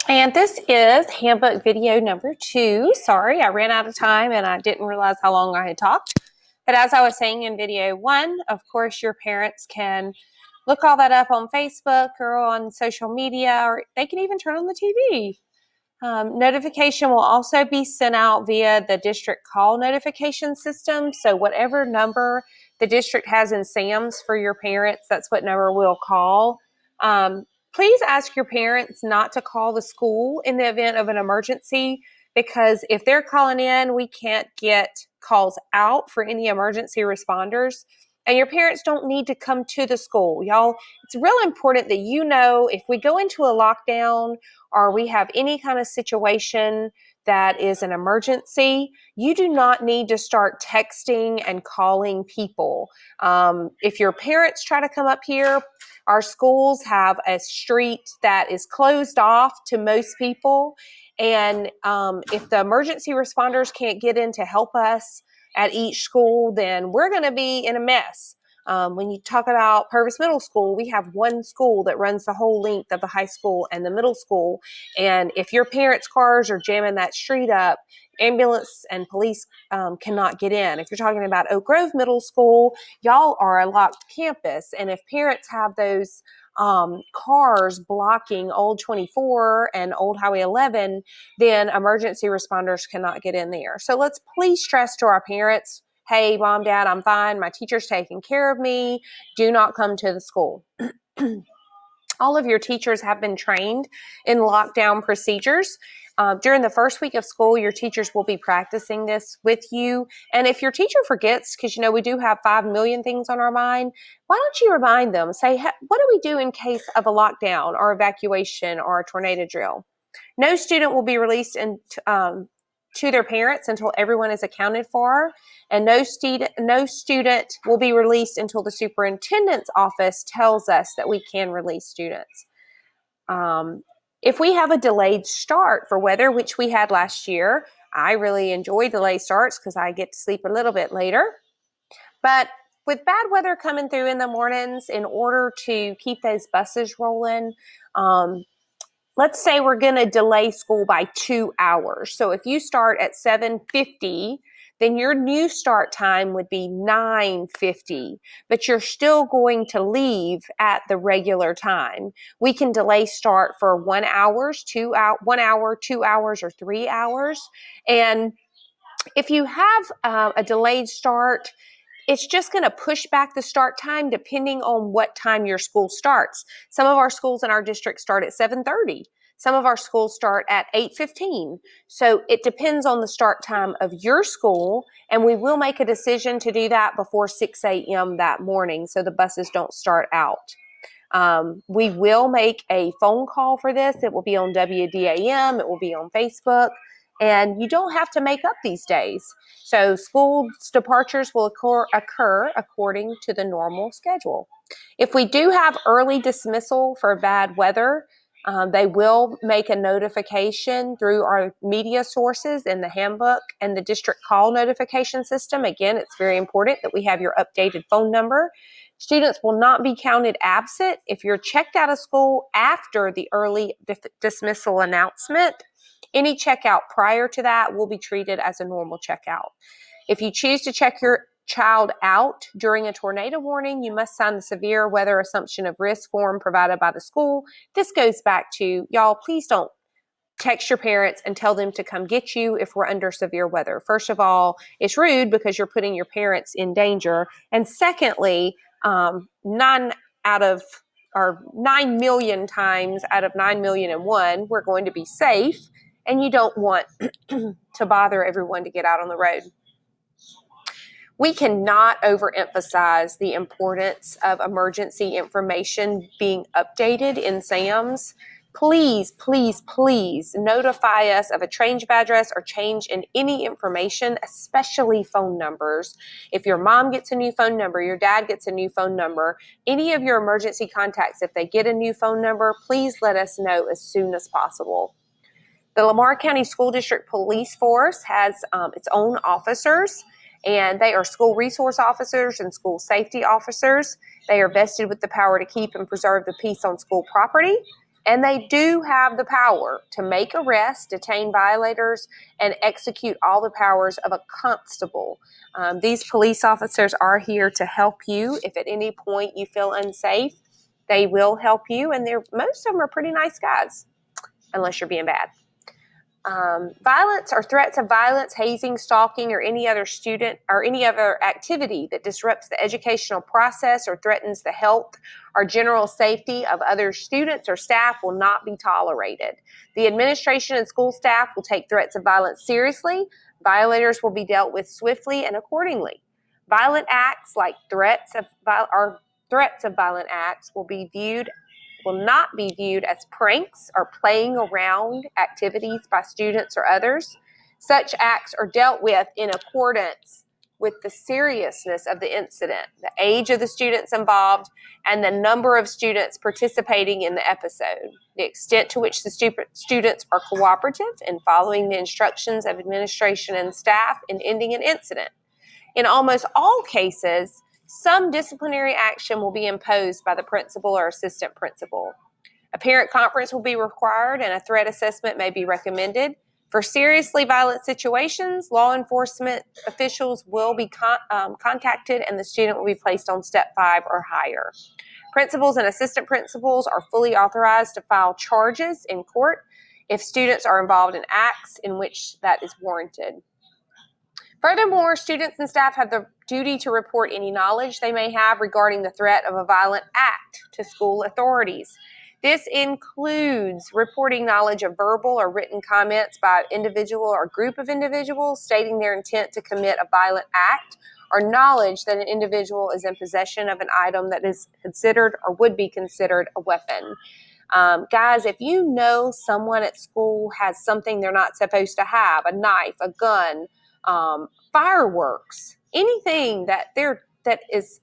And this is Handbook video number 2. Sorry, I ran out of time and I didn't realize how long I had talked. But as I was saying in video 1, of course, your parents can look all that up on Facebook or on social media, or they can even turn on the TV. Notification will also be sent out via the district call notification system. So whatever number the district has in SAMS for your parents, that's what number we'll call. Please ask your parents not to call the school in the event of an emergency, because if they're calling in, we can't get calls out for any emergency responders. And your parents don't need to come to the school. Y'all, it's real important that you know if we go into a lockdown or we have any kind of situation that is an emergency, you do not need to start texting and calling people. If your parents try to come up here, our schools have a street that is closed off to most people. And if the emergency responders can't get in to help us at each school, then we're going to be in a mess. When you talk about Purvis Middle School, we have one school that runs the whole length of the high school and the middle school. And if your parents' cars are jamming that street up, ambulance and police cannot get in. If you're talking about Oak Grove Middle School, y'all are a locked campus. And if parents have those cars blocking Old 24 and Old Highway 11, then emergency responders cannot get in there. So let's please stress to our parents, hey, mom, dad, I'm fine. My teacher's taking care of me. Do not come to the school. All of your teachers have been trained in lockdown procedures. During the first week of school, your teachers will be practicing this with you. And if your teacher forgets, because we do have 5 million things on our mind, why don't you remind them? Say, hey, what do we do in case of a lockdown or evacuation or a tornado drill? No student will be released to their parents until everyone is accounted for, and no student will be released until the superintendent's office tells us that we can release students. If we have a delayed start for weather, which we had last year, I really enjoy delayed starts because I get to sleep a little bit later. But with bad weather coming through in the mornings, in order to keep those buses rolling, let's say we're going to delay school by 2 hours. So if you start at 7:50, then your new start time would be 9:50, but you're still going to leave at the regular time. We can delay start for 1 hour, 2 hours, or 3 hours. And if you have a delayed start, it's just going to push back the start time depending on what time your school starts. Some of our schools in our district start at 7:30. Some of our schools start at 8:15. So it depends on the start time of your school, and we will make a decision to do that before 6 a.m. that morning so the buses don't start out. We will make a phone call for this. It will be on WDAM. It will be on Facebook. And you don't have to make up these days. So school departures will occur according to the normal schedule. If we do have early dismissal for bad weather, they will make a notification through our media sources in the handbook and the district call notification system. Again, it's very important that we have your updated phone number. Students will not be counted absent if you're checked out of school after the early dismissal announcement. Any checkout prior to that will be treated as a normal checkout. If you choose to check your child out during a tornado warning, you must sign the severe weather assumption of risk form provided by the school. This goes back to, y'all, please don't text your parents and tell them to come get you if we're under severe weather. First of all, it's rude because you're putting your parents in danger. And secondly, 9 million times out of 9,000,001, we're going to be safe, and you don't want to bother everyone to get out on the road. We cannot overemphasize the importance of emergency information being updated in SAMS. Please, please, please notify us of a change of address or change in any information, especially phone numbers. If your mom gets a new phone number, your dad gets a new phone number, any of your emergency contacts, if they get a new phone number, please let us know as soon as possible. The Lamar County School District Police Force has its own officers, and they are school resource officers and school safety officers. They are vested with the power to keep and preserve the peace on school property. And they do have the power to make arrests, detain violators, and execute all the powers of a constable. These police officers are here to help you. If at any point you feel unsafe, they will help you, and most of them are pretty nice guys, unless you're being bad. Violence or threats of violence, hazing, stalking, or any other activity that disrupts the educational process or threatens the health or general safety of other students or staff will not be tolerated. The administration and school staff will take threats of violence seriously. Violators will be dealt with swiftly and accordingly. Violent acts like threats of violent acts will not be viewed as pranks or playing around activities by students or others. Such acts are dealt with in accordance with the seriousness of the incident, the age of the students involved, and the number of students participating in the episode, the extent to which the students are cooperative in following the instructions of administration and staff in ending an incident. In almost all cases, some disciplinary action will be imposed by the principal or assistant principal. A parent conference will be required and a threat assessment may be recommended. For seriously violent situations, law enforcement officials will be contacted and the student will be placed on step 5 or higher. Principals and assistant principals are fully authorized to file charges in court if students are involved in acts in which that is warranted. Furthermore, students and staff have the duty to report any knowledge they may have regarding the threat of a violent act to school authorities. This includes reporting knowledge of verbal or written comments by an individual or group of individuals stating their intent to commit a violent act, or knowledge that an individual is in possession of an item that is considered or would be considered a weapon. Guys, if you know someone at school has something they're not supposed to have, a knife, a gun, fireworks, anything that is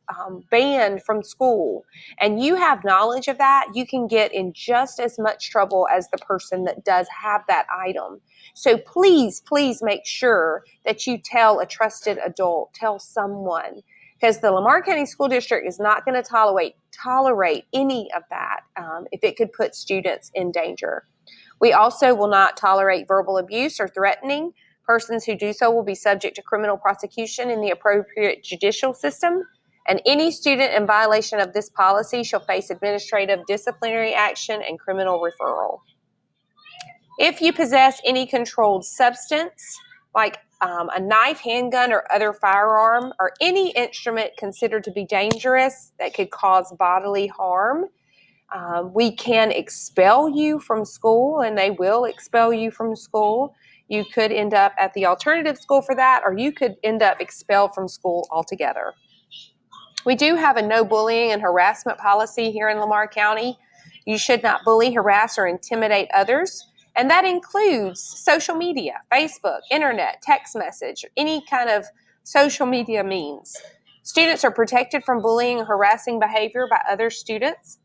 banned from school, and you have knowledge of that, you can get in just as much trouble as the person that does have that item. So please make sure that you tell a trusted adult, tell someone, because the Lamar County School District is not going to tolerate any of that if it could put students in danger. We also will not tolerate verbal abuse or threatening. Persons who do so will be subject to criminal prosecution in the appropriate judicial system, and any student in violation of this policy shall face administrative, disciplinary action, and criminal referral. If you possess any controlled substance, like a knife, handgun, or other firearm, or any instrument considered to be dangerous that could cause bodily harm, we can expel you from school, and they will expel you from school. You could end up at the alternative school for that, or you could end up expelled from school altogether. We do have a no bullying and harassment policy here in Lamar County. You should not bully, harass, or intimidate others, and that includes social media, Facebook, internet, text message, any kind of social media means. Students are protected from bullying and harassing behavior by other students.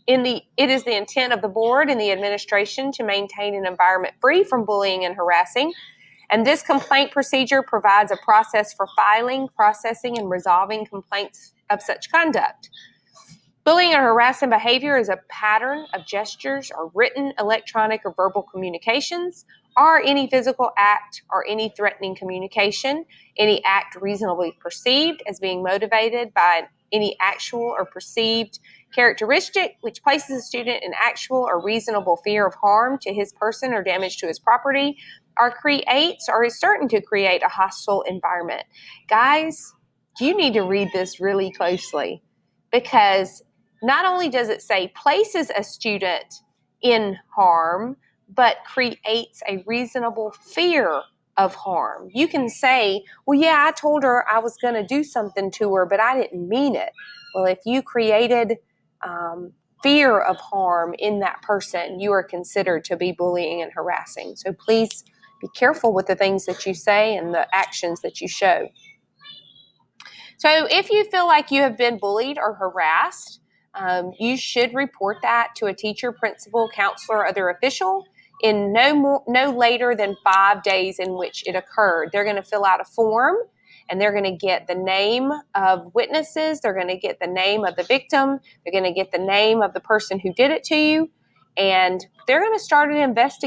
It is the intent of the board and the administration to maintain an environment free from bullying and harassing, and this complaint procedure provides a process for filing, processing, and resolving complaints of such conduct. Bullying or harassing behavior is a pattern of gestures or written, electronic, or verbal communications, or any physical act or any threatening communication, any act reasonably perceived as being motivated by any actual or perceived characteristic which places a student in actual or reasonable fear of harm to his person or damage to his property, or creates or is certain to create a hostile environment. Guys, you need to read this really closely, because not only does it say places a student in harm, but creates a reasonable fear of harm. You can say, well, yeah, I told her I was going to do something to her, but I didn't mean it. Well, if you created fear of harm in that person, you are considered to be bullying and harassing. So please be careful with the things that you say and the actions that you show. So if you feel like you have been bullied or harassed, you should report that to a teacher, principal, counselor, or other official in no later than 5 days in which it occurred. They're going to fill out a form, and they're going to get the name of witnesses. They're going to get the name of the victim. They're going to get the name of the person who did it to you. and they're going to start an investigation